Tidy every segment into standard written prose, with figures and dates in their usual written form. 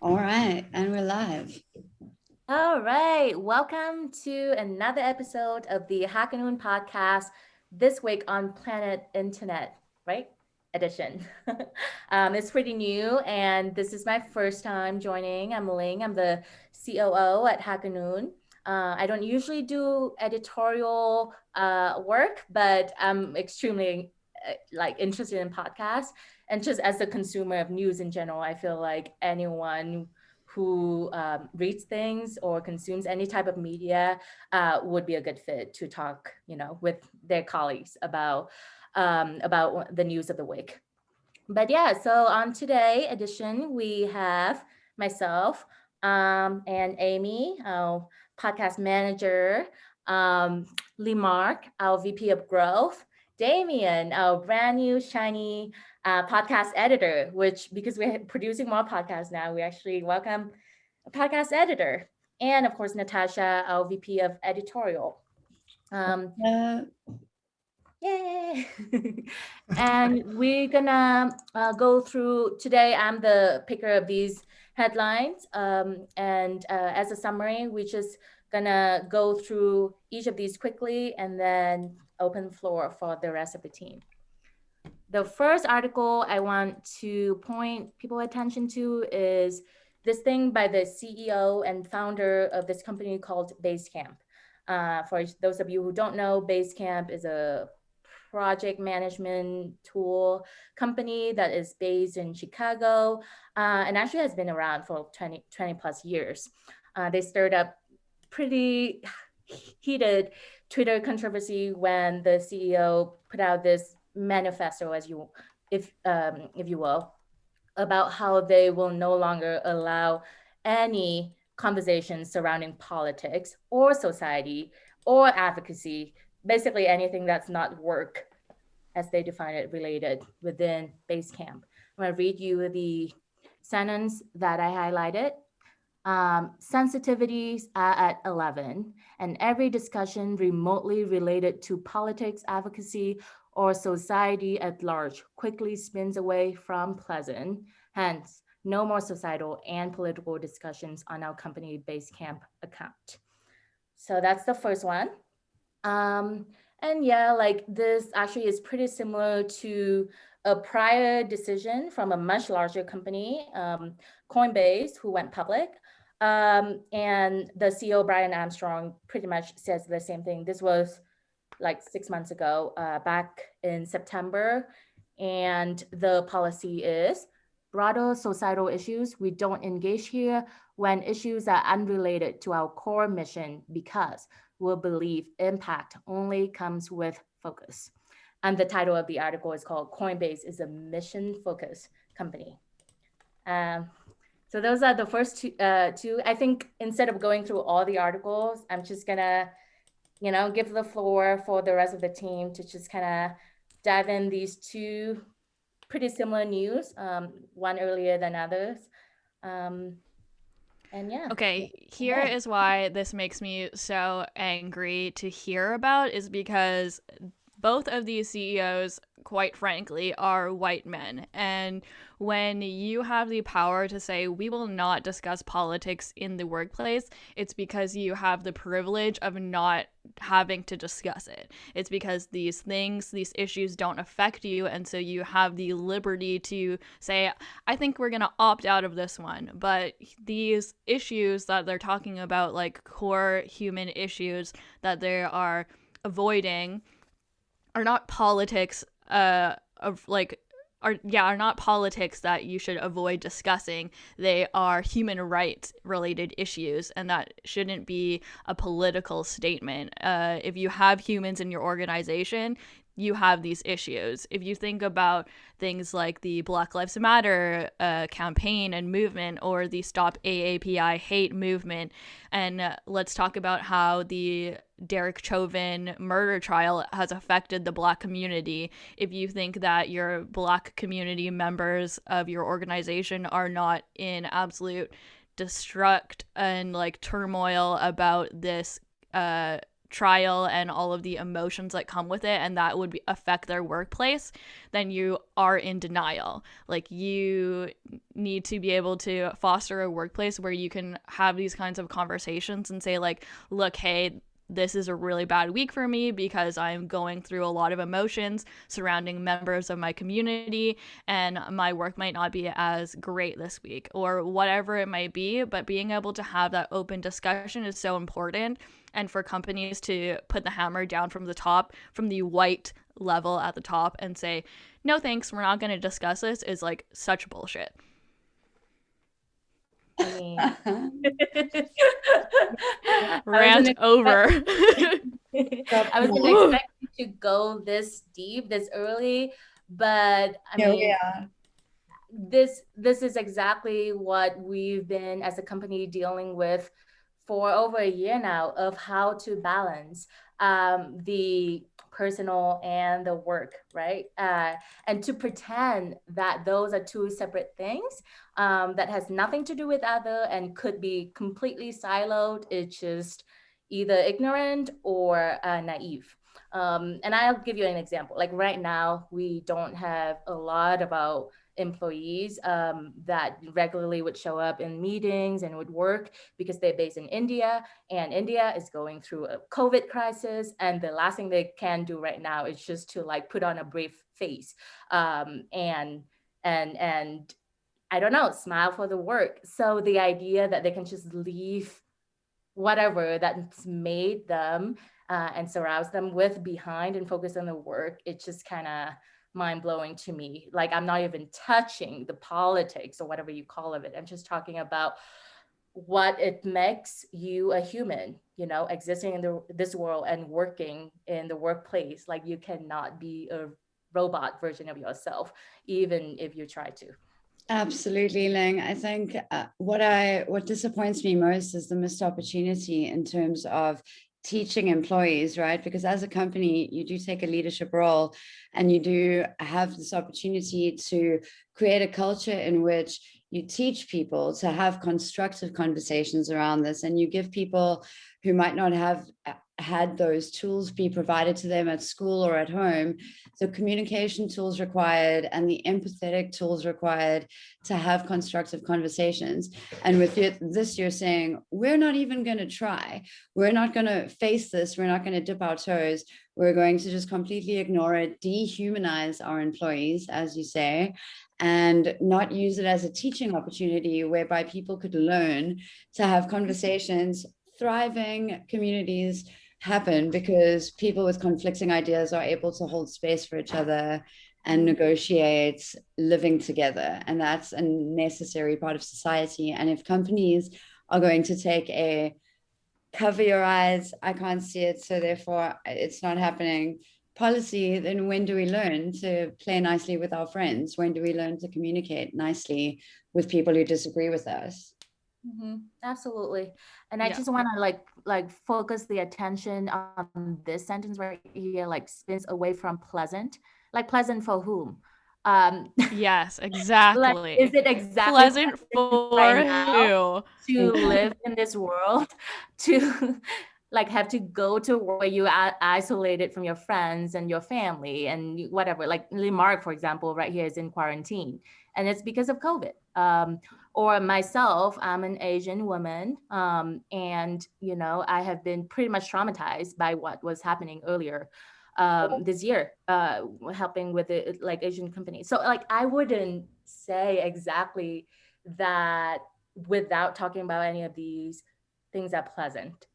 All right, and we're live. All right, welcome to another episode of the HackerNoon podcast. This week on Planet Internet, right? Edition. It's pretty new, and this is my first time joining. I'm Linh. I'm the COO at HackerNoon. I don't usually do editorial work, but I'm extremely interested in podcasts. And just as a consumer of news in general, I feel like anyone who reads things or consumes any type of media would be a good fit to talk, with their colleagues about the news of the week. But yeah, so on today edition we have myself and Amy, our podcast manager, um, Limarc, our VP of growth, Damien, our brand new shiny podcast editor, which because we're producing more podcasts now, we actually welcome a podcast editor. And of course, Natasha, our VP of editorial. Um, Uh, Yay! And we're gonna go through today. I'm the picker of these headlines. And as a summary, we're just gonna go through each of these quickly and then open the floor for the rest of the team. The first article I want to point people attention to is this thing by the CEO and founder of this company called Basecamp. For those of you who don't know, Basecamp is a project management tool company that is based in Chicago and actually has been around for 20 plus years. They stirred up pretty heated Twitter controversy when the CEO put out this manifesto, if you will, about how they will no longer allow any conversations surrounding politics or society or advocacy, basically anything that's not work as they define it related within Basecamp. I'm going to read you the sentence that I highlighted. Sensitivities are at 11, and every discussion remotely related to politics, advocacy, or society at large quickly spins away from pleasant. Hence, no more societal and political discussions on our company Basecamp account. So that's the first one. Um, and yeah, like this actually is pretty similar to a prior decision from a much larger company, Coinbase, who went public. And the CEO, Brian Armstrong, pretty much says the same thing. This was like 6 months ago, back in September. And the policy is broader societal issues we don't engage here when issues are unrelated to our core mission because we believe impact only comes with focus. And the title of the article is called Coinbase is a mission focused company. Um, so those are the first two. I think instead of going through all the articles, I'm just gonna give the floor for the rest of the team to just kind of dive in these two pretty similar news, one earlier than others. Um, and yeah, Okay, from here there. is why this makes me so angry to hear about is because both of these CEOs, quite frankly, are white men. And when you have the power to say, we will not discuss politics in the workplace, it's because you have the privilege of not having to discuss it. It's because these things, these issues don't affect you. And so you have the liberty to say, I think we're going to opt out of this one. But these issues that they're talking about, like core human issues that they are avoiding, are not politics of like are not politics that you should avoid discussing. They are human rights related issues, and that shouldn't be a political statement. If you have humans in your organization, you have these issues. If you think about things like the Black Lives Matter campaign and movement, or the Stop AAPI hate movement, and let's talk about how the Derek Chauvin murder trial has affected the Black community. If you think that your Black community members of your organization are not in absolute destruct and like turmoil about this trial and all of the emotions that come with it, and that would affect their workplace, then you are in denial. Like, you need to be able to foster a workplace where you can have these kinds of conversations and say, like, look, hey, this is a really bad week for me because I'm going through a lot of emotions surrounding members of my community, and my work might not be as great this week, or whatever it might be. But being able to have that open discussion is so important. And for companies to put the hammer down from the top, from the white level at the top, and say, no thanks, we're not going to discuss this, is like such bullshit. I mean, Rant over. I wasn't expecting to go this deep this early, but I mean, this is exactly what we've been as a company dealing with for over a year now, of how to balance the personal and the work, right? And to pretend that those are two separate things that has nothing to do with other and could be completely siloed. It's just either ignorant or naive. And I'll give you an example. Like right now, we don't have a lot about employees that regularly would show up in meetings and would work, because they're based in India, and India is going through a COVID crisis, and the last thing they can do right now is just to like put on a brave face and I don't know, smile for the work. So the idea that they can just leave whatever that's made them and surrounds them with behind and focus on the work, it's just kind of mind-blowing to me. Like, I'm not even touching the politics or whatever you call it. I'm just talking about what it makes you a human, you know, existing in this world and working in the workplace. Like, you cannot be a robot version of yourself, even if you try to. Absolutely, Ling. I think what disappoints me most is the missed opportunity in terms of teaching employees, right? Because as a company, you do take a leadership role, and you do have this opportunity to create a culture in which you teach people to have constructive conversations around this, and you give people who might not have had those tools be provided to them at school or at home, the communication tools required and the empathetic tools required to have constructive conversations. And with this, you're saying, we're not even going to try. We're not going to face this. We're not going to dip our toes. We're going to just completely ignore it, dehumanize our employees, as you say, and not use it as a teaching opportunity whereby people could learn to have conversations. Thriving communities happen because people with conflicting ideas are able to hold space for each other and negotiate living together. And that's a necessary part of society. And if companies are going to take a cover your eyes, I can't see it, so therefore it's not happening policy, then when do we learn to play nicely with our friends? When do we learn to communicate nicely with people who disagree with us? Mm-hmm. Absolutely. And I just want to like focus the attention on this sentence right here, like spins away from pleasant. Like, pleasant for whom? Yes, exactly. Like, is it exactly pleasant for right now who? to live in this world, to like have to go to where you are isolated from your friends and your family and whatever? Like Limarc, for example, right here is in quarantine, and it's because of COVID. Or myself, I'm an Asian woman, and you know, I have been pretty much traumatized by what was happening earlier this year, helping with it, like Asian companies. So like, I wouldn't say exactly that without talking about any of these things are pleasant.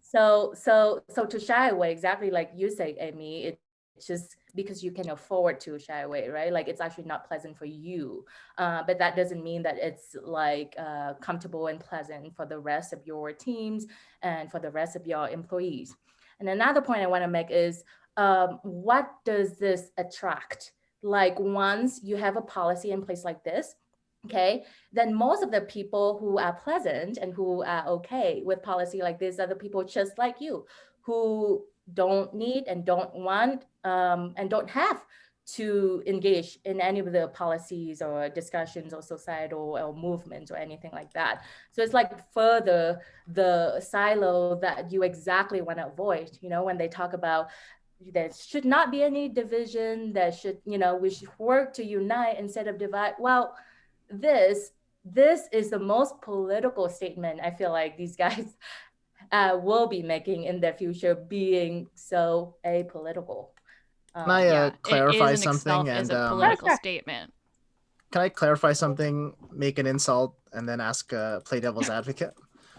So to shy away, exactly like you say, Amy, it's just because you can afford to shy away, right? Like, it's actually not pleasant for you, but that doesn't mean that it's like comfortable and pleasant for the rest of your teams and for the rest of your employees. And another point I want to make is, what does this attract? Like, once you have a policy in place like this, okay, then most of the people who are pleasant and who are okay with policy like this are the people just like you, who don't need and don't want and don't have to engage in any of the policies or discussions or societal or movements or anything like that. So it's like further the silo that you exactly want to avoid, when they talk about there should not be any division, that should, we should work to unite instead of divide. Well, this is the most political statement I feel like these guys will be making in their future, being so apolitical. Can I Yeah, clarify it is in something? itself is And a political Sure. statement. can I clarify something, make an insult, and then ask play devil's advocate?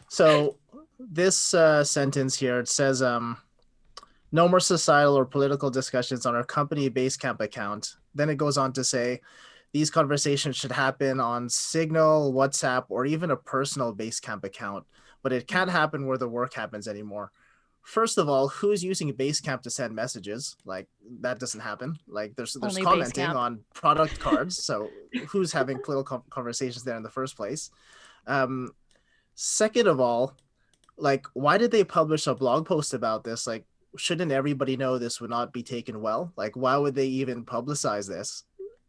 So this sentence here, it says, no more societal or political discussions on our company Basecamp account. Then it goes on to say, these conversations should happen on Signal, WhatsApp, or even a personal Basecamp account, but it can't happen where the work happens anymore. First of all, who's using Basecamp to send messages? Like, that doesn't happen. Like, there's Only commenting Basecamp. on product cards. So who's having political conversations there in the first place? Second of all, like, why did they publish a blog post about this? Like, shouldn't everybody know this would not be taken well? Like, why would they even publicize this?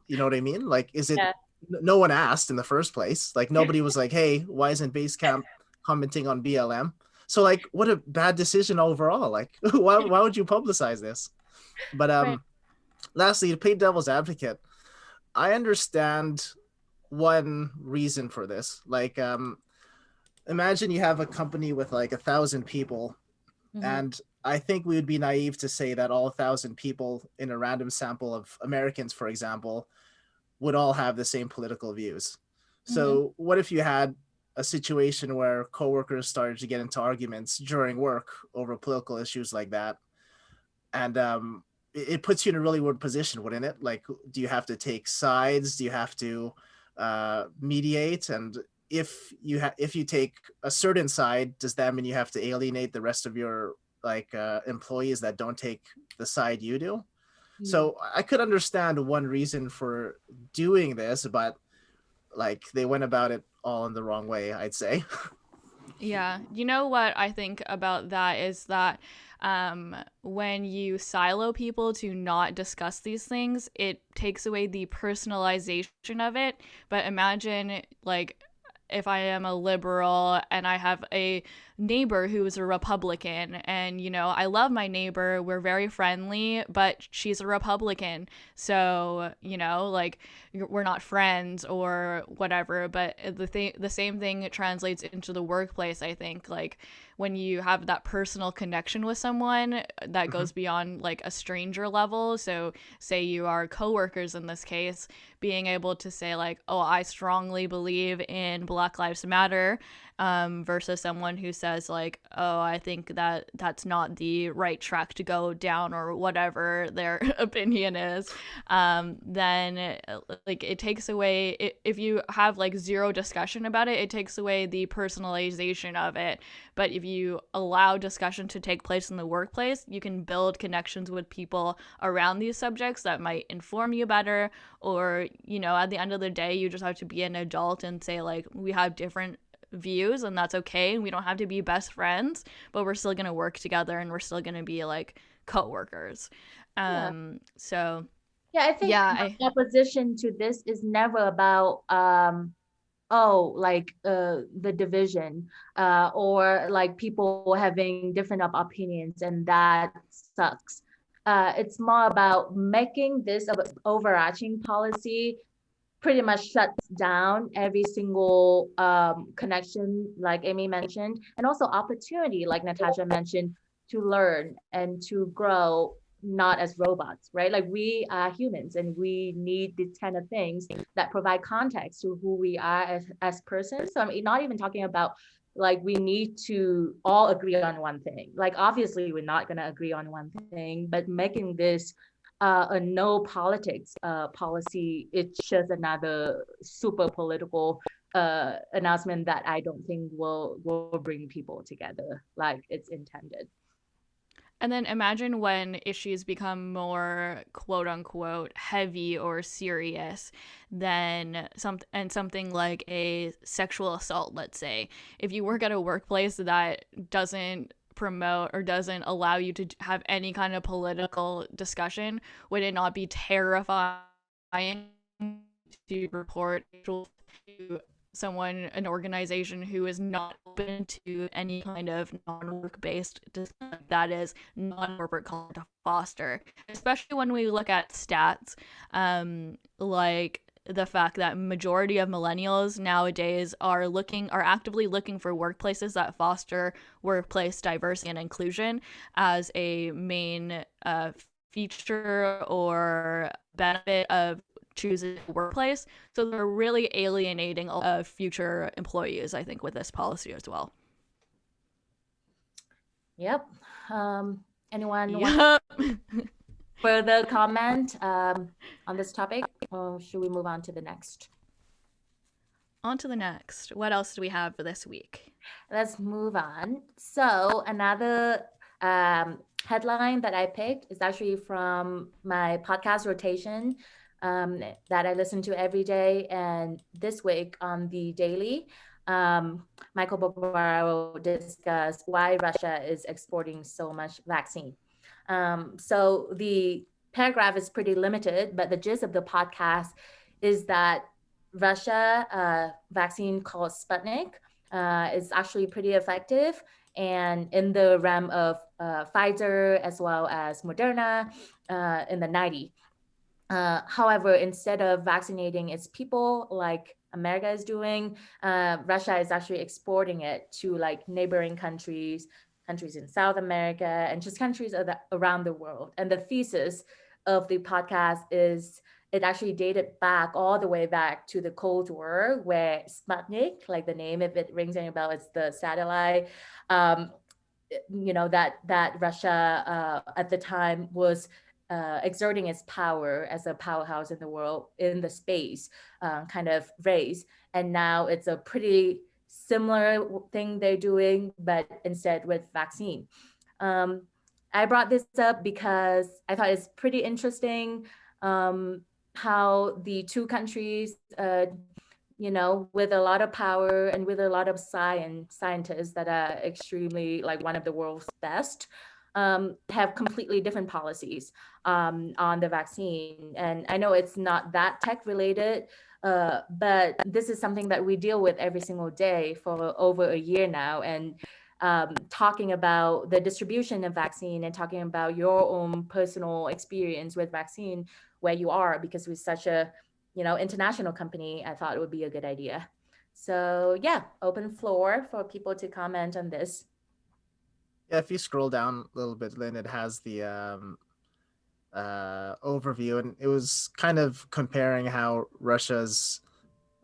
You know what I mean? Like, is it, Yeah. no one asked in the first place? Like, nobody was like, hey, why isn't Basecamp commenting on BLM? So, like, what a bad decision overall. Like, why would you publicize this? But Right. lastly, to play devil's advocate, I understand one reason for this. Like, imagine you have a company with like 1,000 people, and I think we would be naive to say that all 1,000 people in a random sample of Americans, for example, would all have the same political views. So what if you had a situation where coworkers started to get into arguments during work over political issues like that? And it puts you in a really weird position, wouldn't it? Like, do you have to take sides? Do you have to mediate? And if you take a certain side, does that mean you have to alienate the rest of your employees that don't take the side you do? So I could understand one reason for doing this, but like, they went about it all in the wrong way, I'd say. Yeah. You know what I think about that is that when you silo people to not discuss these things, it takes away the personalization of it. But imagine, like, if I am a liberal and I have a neighbor who is a Republican, and, I love my neighbor, we're very friendly, but she's a Republican. So, like, we're not friends or whatever. But the same thing translates into the workplace, I think. Like, when you have that personal connection with someone that goes beyond like a stranger level. So say you are coworkers in this case, being able to say like, oh, I strongly believe in Black Lives Matter, versus someone who says like, oh, I think that that's not the right track to go down, or whatever their opinion is, then like it takes away, if you have like zero discussion about it, it takes away the personalization of it. But if you allow discussion to take place in the workplace, you can build connections with people around these subjects that might inform you better. Or, at the end of the day, you just have to be an adult and say like, we have different views and that's okay. We don't have to be best friends, but we're still going to work together and we're still going to be like co-workers. So Yeah, I think the opposition to this is never about the division or like people having different opinions, and that sucks. It's more about making this overarching policy pretty much shuts down every single connection, like Amy mentioned, and also opportunity, like Natasha mentioned, to learn and to grow, not as robots, right? Like, we are humans and we need these kind of things that provide context to who we are as persons. So I'm not even talking about like we need to all agree on one thing. Like, obviously we're not going to agree on one thing, but making this a no politics policy, it's just another super political announcement that I don't think will bring people together like it's intended. And then imagine when issues become more quote unquote heavy or serious than something like a sexual assault, let's say. If you work at a workplace that doesn't promote or doesn't allow you to have any kind of political discussion, would it not be terrifying to report to someone, an organization who is not open to any kind of non-work-based that is non-corporate culture to foster, especially when we look at stats, like the fact that majority of millennials nowadays are actively looking for workplaces that foster workplace diversity and inclusion as a main feature or benefit of choosing a workplace. So they're really alienating future employees, I think, with this policy as well. Yep. Anyone Yep. further comment on this topic, or should we move on to the next? On to the next. What else do we have for this week? Let's move on. So another headline that I picked is actually from my podcast rotation that I listen to every day. And this week on the Daily, Michael Barbaro discussed why Russia is exporting so much vaccine. So the paragraph is pretty limited, but the gist of the podcast is that Russia vaccine called Sputnik is actually pretty effective, and in the realm of Pfizer as well as Moderna in the 90s. However, instead of vaccinating its people like America is doing, Russia is actually exporting it to like neighboring countries in South America, and just countries around the world. And the thesis of the podcast is it actually dated back all the way back to the Cold War, where Sputnik, like the name, if it rings any bell, it's the satellite, that Russia at the time was exerting its power as a powerhouse in the world, in the space kind of race. And now it's a pretty similar thing they're doing, but instead with vaccine. I brought this up because I thought it's pretty interesting how the two countries, with a lot of power and with a lot of scientists that are extremely like one of the world's best, have completely different policies on the vaccine. And I know it's not that tech related, but this is something that we deal with every single day for over a year now. And talking about the distribution of vaccine and talking about your own personal experience with vaccine, where you are, because we're such a, international company, I thought it would be a good idea. So yeah, open floor for people to comment on this. Yeah, if you scroll down a little bit, Lynn, it has the overview, and it was kind of comparing how Russia's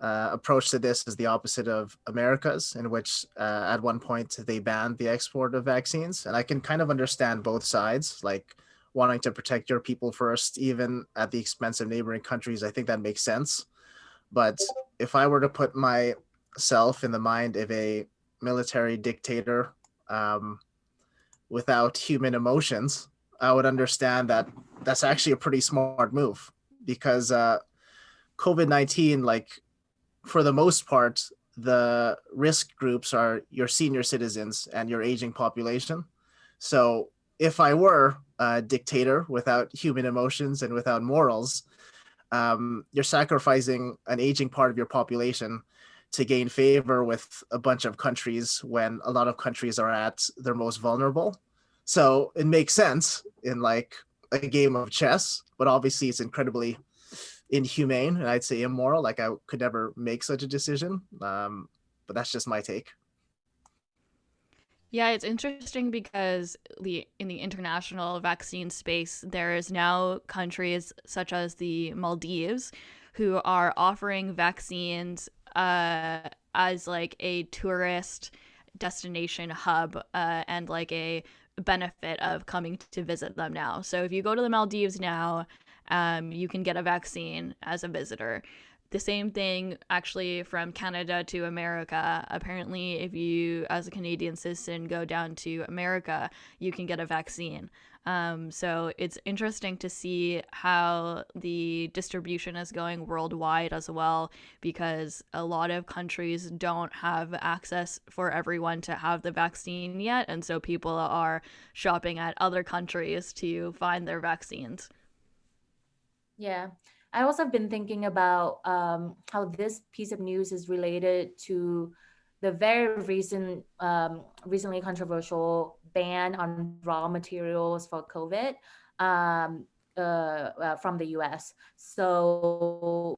approach to this is the opposite of America's, in which at one point they banned the export of vaccines. And I can kind of understand both sides, like wanting to protect your people first, even at the expense of neighboring countries. I think that makes sense. But if I were to put myself in the mind of a military dictator without human emotions, I would understand that that's actually a pretty smart move, because COVID-19, like, for the most part, the risk groups are your senior citizens and your aging population. So if I were a dictator without human emotions and without morals, you're sacrificing an aging part of your population to gain favor with a bunch of countries when a lot of countries are at their most vulnerable. So it makes sense in like a game of chess, but obviously it's incredibly inhumane and I'd say immoral. Like, I could never make such a decision, but that's just my take. Yeah, it's interesting because in the international vaccine space, there is now countries such as the Maldives who are offering vaccines as like a tourist destination hub and like a benefit of coming to visit them now. So if you go to the Maldives now, you can get a vaccine as a visitor. the same thing actually from Canada to America. Apparently, if you, as a Canadian citizen, go down to America, you can get a vaccine. So it's interesting to see how the distribution is going worldwide as well, because a lot of countries don't have access for everyone to have the vaccine yet. And so people are shopping at other countries to find their vaccines. Yeah. I also have been thinking about how this piece of news is related to the very recently controversial ban on raw materials for COVID from the US. So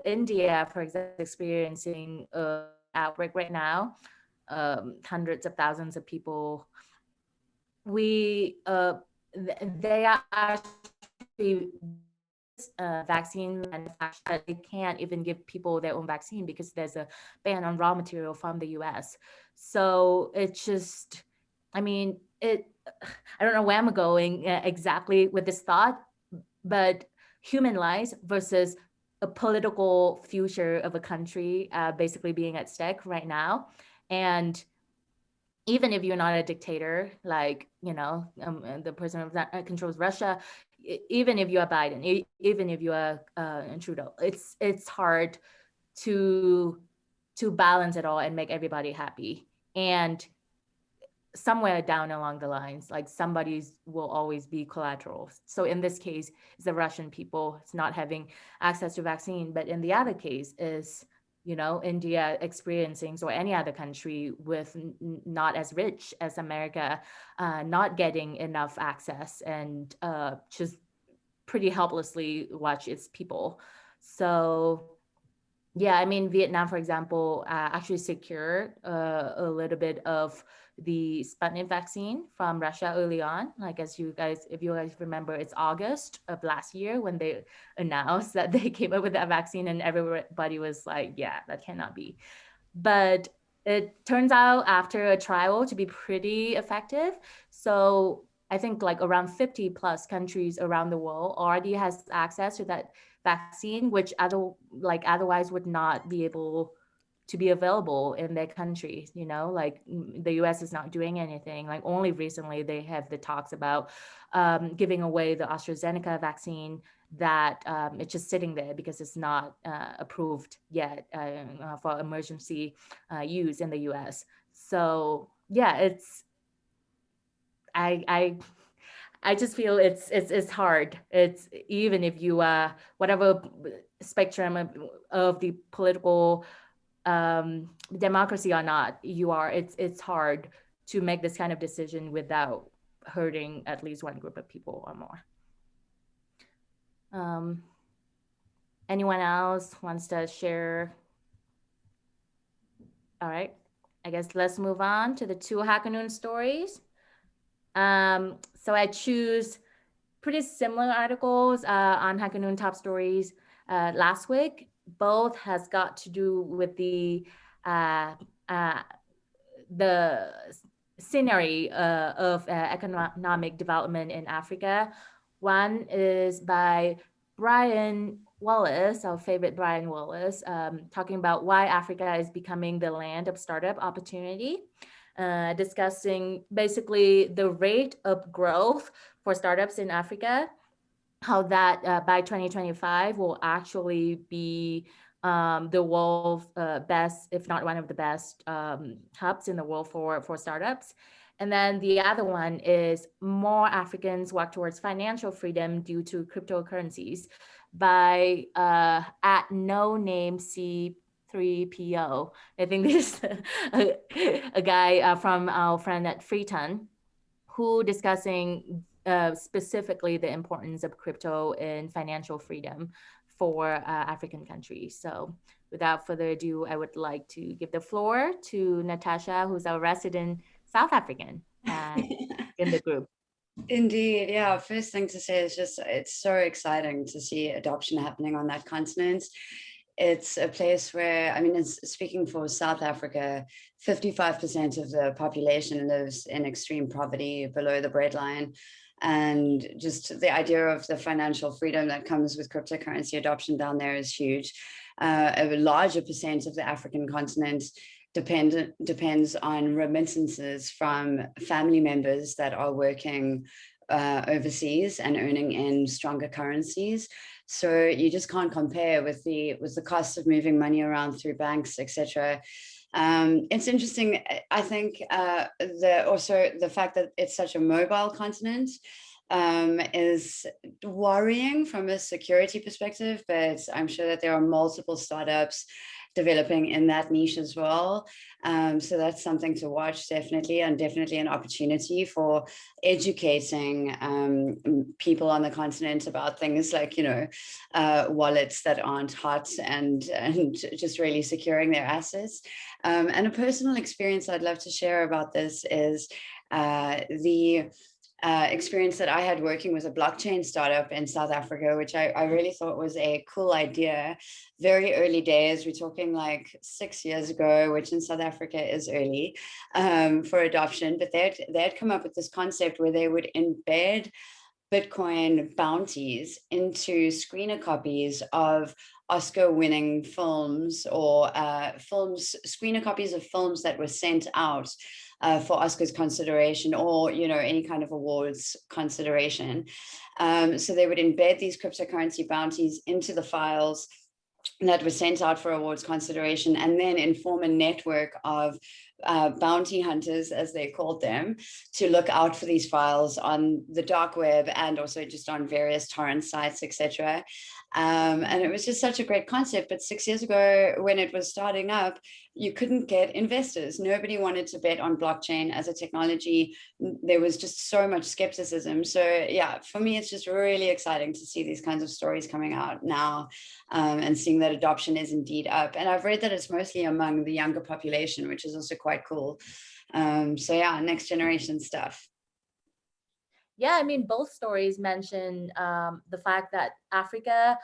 India, for example, is experiencing an outbreak right now. Hundreds of thousands of people. They are actually vaccine manufacturer. They can't even give people their own vaccine because there's a ban on raw material from the US. So it's just, I mean, I don't know where I'm going exactly with this thought, but human lives versus a political future of a country basically being at stake right now. And even if you're not a dictator, like, the person that controls Russia, even if you are Biden, even if you are Trudeau, it's hard to balance it all and make everybody happy. And somewhere down along the lines, like somebody's will always be collateral. So in this case, it's the Russian people. It's not having access to vaccine. But in the other case is, India experiencing, or any other country with not as rich as America, not getting enough access and just pretty helplessly watch its people. So yeah, I mean, Vietnam, for example, actually secured a little bit of the Sputnik vaccine from Russia early on. Like, if you guys remember, it's August of last year when they announced that they came up with that vaccine, and everybody was like, yeah, that cannot be. But it turns out after a trial to be pretty effective. So I think like around 50 plus countries around the world already has access to that vaccine, which otherwise would not be able to be available in their countries. Like the US is not doing anything. Like only recently they have the talks about giving away the AstraZeneca vaccine that it's just sitting there because it's not approved yet for emergency use in the US. So yeah, it's I just feel it's hard. It's even if you whatever spectrum of the political democracy or not you are, it's hard to make this kind of decision without hurting at least one group of people or more. Anyone else wants to share? All right, I guess let's move on to the two HackerNoon stories. So I choose pretty similar articles on HackerNoon top stories last week. Both has got to do with the scenery of economic development in Africa. One is by Brian Wallace, our favorite Brian Wallace, talking about why Africa is becoming the land of startup opportunity. Discussing basically the rate of growth for startups in Africa, how that by 2025 will actually be the world's best, if not one of the best hubs in the world for startups. And then the other one is more Africans walk towards financial freedom due to cryptocurrencies by at no name C3PO. I think this is a guy from our friend at Freeton who discussing specifically the importance of crypto in financial freedom for African countries. So without further ado, I would like to give the floor to Natasha, who's our resident South African in the group. Indeed, yeah. First thing to say is just it's so exciting to see adoption happening on that continent. It's a place where, I mean, speaking for South Africa, 55% of the population lives in extreme poverty below the breadline. And just the idea of the financial freedom that comes with cryptocurrency adoption down there is huge. A larger percent of the African continent depends on remittances from family members that are working overseas and earning in stronger currencies. So you just can't compare with the cost of moving money around through banks, etc. It's interesting. I think also the fact that it's such a mobile continent is worrying from a security perspective, but I'm sure that there are multiple startups developing in that niche as well. So that's something to watch, definitely, and definitely an opportunity for educating people on the continent about things like, wallets that aren't hot and just really securing their assets. And a personal experience I'd love to share about this is the experience that I had working with a blockchain startup in South Africa, which I really thought was a cool idea. Very early days, we're talking like 6 years ago, which in South Africa is early for adoption, but they'd come up with this concept where they would embed Bitcoin bounties into screener copies of Oscar-winning films or screener copies of films that were sent out for Oscars consideration or, any kind of awards consideration. So they would embed these cryptocurrency bounties into the files that were sent out for awards consideration, and then inform a network of bounty hunters, as they called them, to look out for these files on the dark web and also just on various torrent sites, etc. And it was just such a great concept. But 6 years ago, when it was starting up, you couldn't get investors. Nobody wanted to bet on blockchain as a technology. There was just so much skepticism. So yeah, for me, it's just really exciting to see these kinds of stories coming out now and seeing that adoption is indeed up. And I've read that it's mostly among the younger population, which is also quite cool. So yeah, next generation stuff. Yeah, I mean, both stories mention the fact that Africa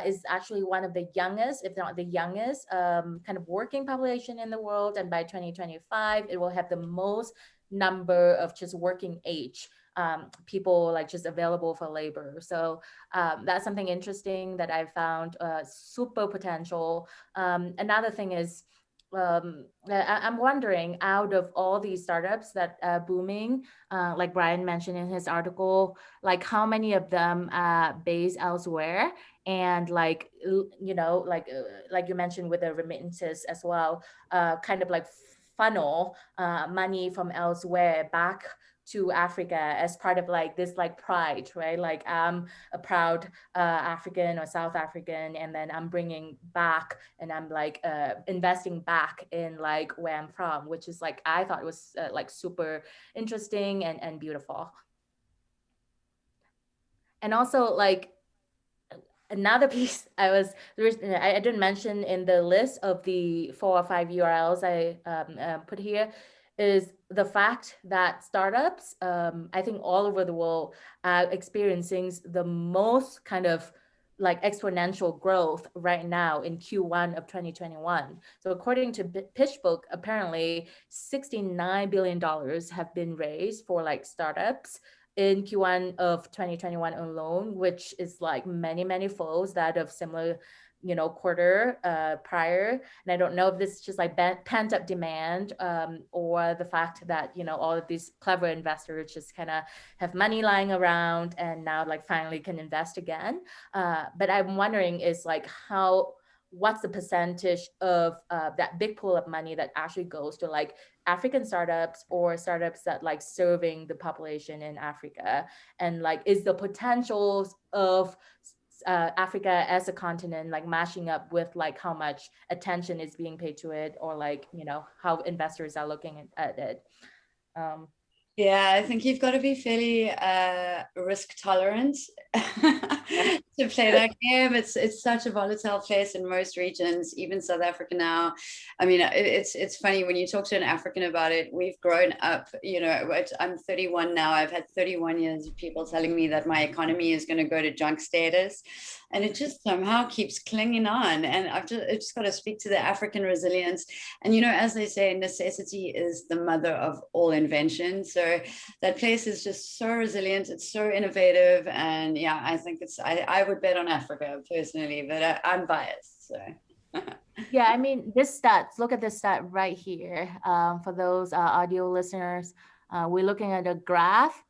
is actually one of the youngest, if not the youngest, kind of working population in the world. And by 2025, it will have the most number of just working age people like just available for labor. So that's something interesting that I found super potential. Another thing is, I'm wondering, out of all these startups that are booming, like Brian mentioned in his article, like how many of them are based elsewhere, and like you mentioned with the remittances as well, kind of like funnel money from elsewhere back to Africa as part of like this like pride, right? Like I'm a proud African or South African, and then I'm bringing back and I'm like investing back in like where I'm from, which is like, I thought it was like super interesting and beautiful. And also like another piece I didn't mention in the list of the 4 or 5 URLs I put here is the fact that startups, I think all over the world, are experiencing the most kind of like exponential growth right now in Q1 of 2021. So according to PitchBook, apparently $69 billion have been raised for like startups in Q1 of 2021 alone, which is like many folds that of similar quarter prior. And I don't know if this is just like pent up demand or the fact that, all of these clever investors just kind of have money lying around and now like finally can invest again. But I'm wondering is like what's the percentage of that big pool of money that actually goes to like African startups or startups that like serving the population in Africa? And like, is the potentials of Africa as a continent like matching up with like how much attention is being paid to it, or like how investors are looking at it? Yeah, I think you've got to be fairly risk tolerant to play that game. It's such a volatile place in most regions, even South Africa now. I mean, it's funny when you talk to an African about it. We've grown up, I'm 31 now. I've had 31 years of people telling me that my economy is going to go to junk status, and it just somehow keeps clinging on. And I just got to speak to the African resilience. And as they say, necessity is the mother of all invention. So that place is just so resilient. It's so innovative, and yeah, I think I would bet on Africa personally, but I'm biased. So Yeah, I mean, this stats, look at this stat right here. For those audio listeners, we're looking at a graph.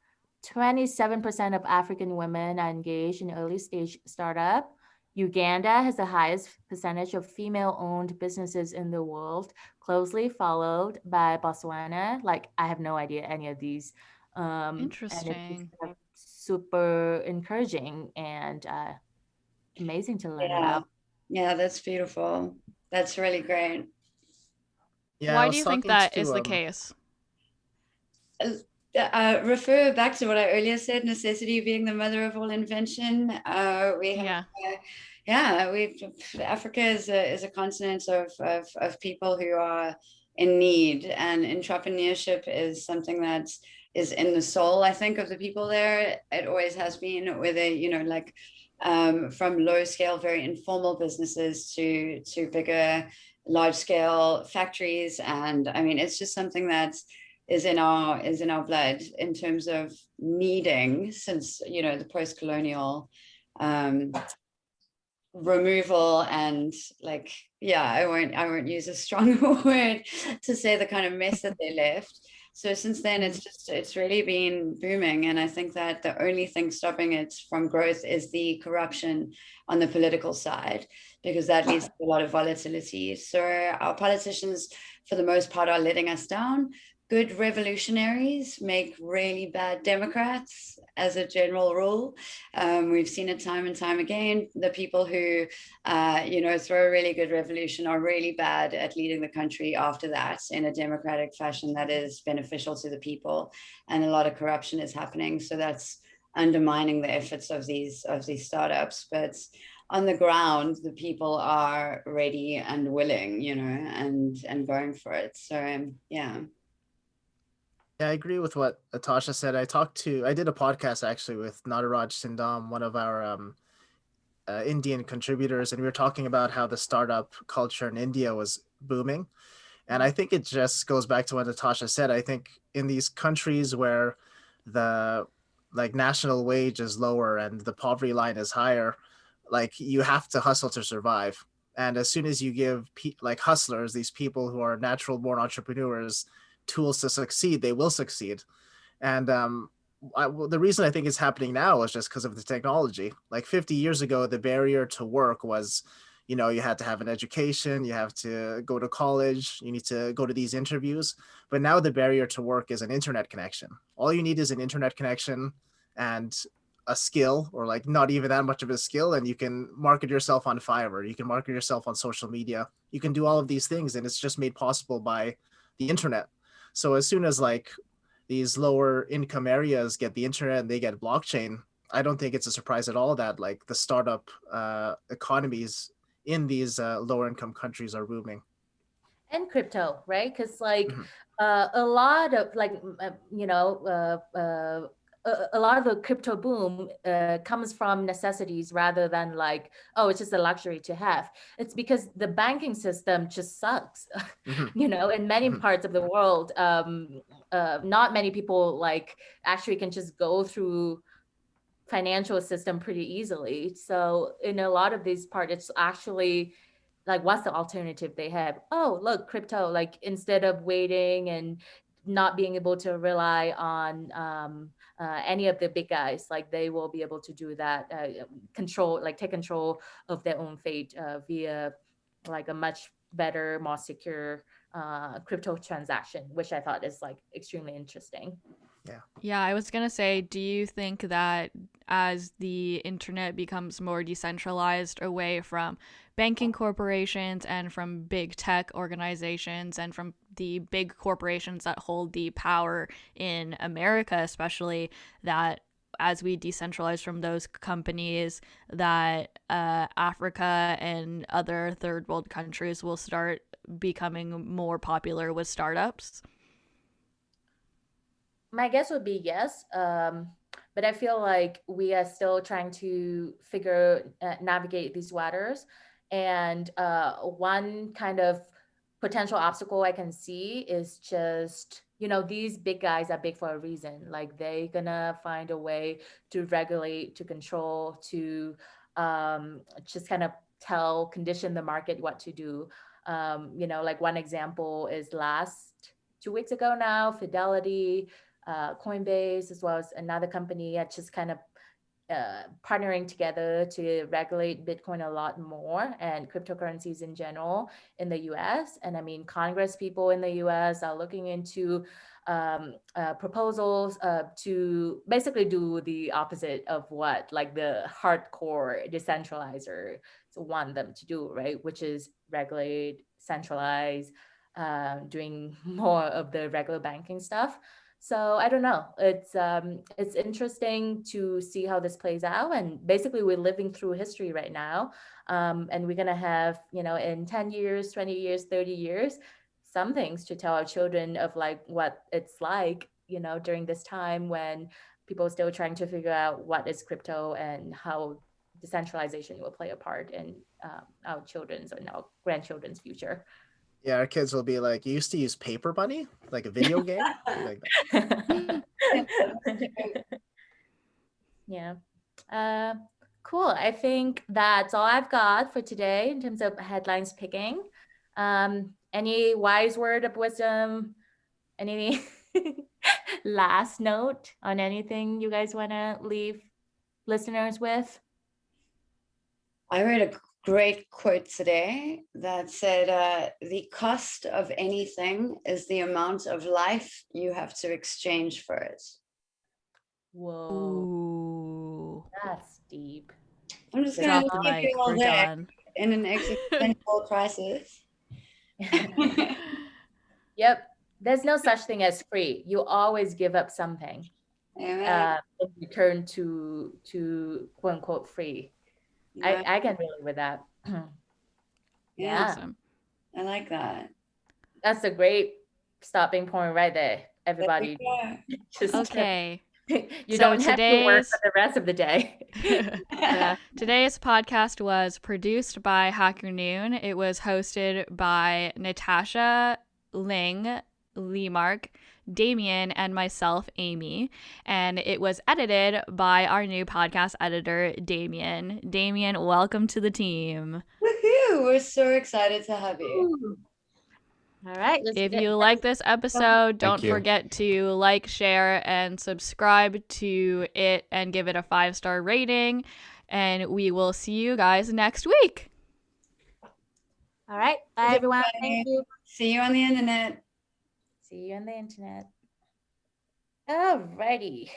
27% of African women are engaged in early stage startup. Uganda has the highest percentage of female-owned businesses in the world, closely followed by Botswana. Like, I have no idea any of these. Interesting. And it's super encouraging and amazing to learn about. Yeah, that's beautiful. That's really great. Yeah, Why do you think that is the case? Refer back to what I earlier said, necessity being the mother of all invention. Africa is a continent of people who are in need, and entrepreneurship is something that is in the soul, I think, of the people there. It always has been, whether, from low scale, very informal businesses to bigger, large scale factories. And I mean, it's just something that is in our blood in terms of needing, since the post-colonial removal and I won't use a strong word to say the kind of mess that they left. So since then, it's really been booming, and I think that the only thing stopping it from growth is the corruption on the political side, because that leads to a lot of volatility. So our politicians, for the most part, are letting us down. Good revolutionaries make really bad Democrats, as a general rule. We've seen it time and time again. The people who, throw a really good revolution are really bad at leading the country after that in a democratic fashion that is beneficial to the people. And a lot of corruption is happening. So that's undermining the efforts of these startups. But on the ground, the people are ready and willing, and going for it. So, yeah. Yeah, I agree with what Natasha said. I did a podcast actually with Nataraj Sindam, one of our Indian contributors, and we were talking about how the startup culture in India was booming. And I think it just goes back to what Natasha said. I think in these countries where the national wage is lower and the poverty line is higher, you have to hustle to survive. And as soon as you give hustlers, these people who are natural born entrepreneurs, tools to succeed, they will succeed. And the reason I think it's happening now is just because of the technology. 50 years ago, the barrier to work was, you had to have an education, you have to go to college, you need to go to these interviews. But now the barrier to work is an internet connection. All you need is an internet connection and a skill, or not even that much of a skill, and you can market yourself on Fiverr, you can market yourself on social media, you can do all of these things, and it's just made possible by the internet. So as soon as these lower income areas get the internet and they get blockchain, I don't think it's a surprise at all that the startup economies in these lower income countries are booming. And crypto, right? Because a lot of a lot of the crypto boom comes from necessities rather than it's just a luxury to have. It's because the banking system just sucks. In many parts of the world, not many people actually can just go through financial system pretty easily. So in a lot of these parts, it's actually what's the alternative they have? Oh, look, crypto, instead of waiting and not being able to rely on any of the big guys, they will be able to do that, take control of their own fate via a much better, more secure crypto transaction, which I thought is extremely interesting. Yeah, I was gonna say, do you think that as the internet becomes more decentralized away from banking corporations and from big tech organizations and from the big corporations that hold the power in America, especially, that as we decentralize from those companies, that Africa and other third world countries will start becoming more popular with startups? My guess would be yes. But I feel like we are still trying to navigate these waters. And one kind of potential obstacle I can see is just, these big guys are big for a reason. Like they're gonna find a way to regulate, to control, to just kind of condition the market what to do. Like one example is last 2 weeks ago now, Fidelity, Coinbase, as well as another company, just kind of partnering together to regulate Bitcoin a lot more and cryptocurrencies in general in the US. And I mean, Congress people in the US are looking into proposals to basically do the opposite of what like the hardcore decentralizer want them to do, right? Which is regulate, centralize, doing more of the regular banking stuff. So I don't know. It's interesting to see how this plays out. And basically, we're living through history right now, and we're gonna have, in 10 years, 20 years, 30 years, some things to tell our children of like what it's like, during this time when people are still trying to figure out what is crypto and how decentralization will play a part in our children's and our grandchildren's future. Yeah, our kids will be like, you used to use paper money, like a video game. Like that. Yeah. Cool. I think that's all I've got for today in terms of headlines picking. Any wise word of wisdom? Any last note on anything you guys want to leave listeners with? I read a great quote today that said, the cost of anything is the amount of life you have to exchange for it. Whoa. Ooh. That's deep. I'm just going Drop to the keep mic. you all We're there done. in an existential crisis. Yep. There's no such thing as free. You always give up something in return to quote unquote free. Yeah. I can relate with that. Yeah. Awesome. I like that. That's a great stopping point right there. Everybody. Just okay. You don't have to work for the rest of the day. Today's podcast was produced by HackerNoon. It was hosted by Natasha, Linh, Limarc, Damien, and myself, Amy. And it was edited by our new podcast editor, Damien. Damien, welcome to the team. Woohoo! We're so excited to have you. All right. If you like this episode, don't forget to like, share, and subscribe to it and give it a 5-star rating. And we will see you guys next week. All right. Bye, everyone. Thank you. See you on the internet. See you on the internet. All righty.